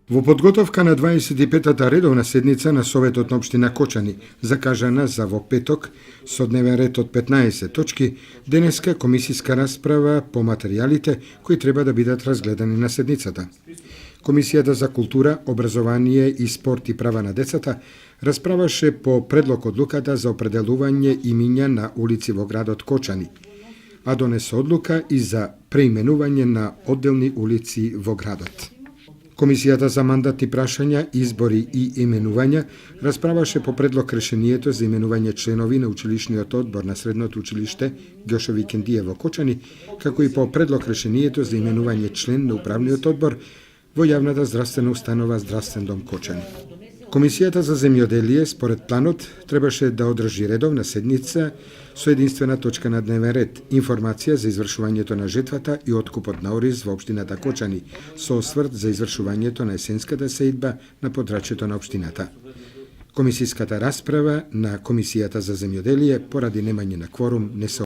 Во подготовка на 25-та редовна седница на Советот на општина Кочани, закажана за во петок, со дневен ред од 15 точки, денеска комисиска расправа по материјалите кои треба да бидат разгледани на седницата. Комисијата за култура, образование и спорт и права на децата расправаше по предлог одлуката за определување имиња на улици во градот Кочани, а донесе одлука и за преименување на одделни улици во градот. Комисијата за мандатни прашања, избори и именувања расправаше по предлог решението за именување членови на училишниот одбор на Средното училиште Ѓошо Викендија во Кочани, како и по предлог решението за именување член на управниот одбор во јавната здравствена установа Здравствен дом Кочани. Комисијата за земјоделие, според планот, требаше да одржи редовна седница со единствена точка на дневен ред – информација за извршувањето на жетвата и откупот на ориз во општината Кочани, со осврт за извршувањето на есенската сеидба на подрачјето на општината. Комисиската расправа на Комисијата за земјоделие поради немање на кворум не се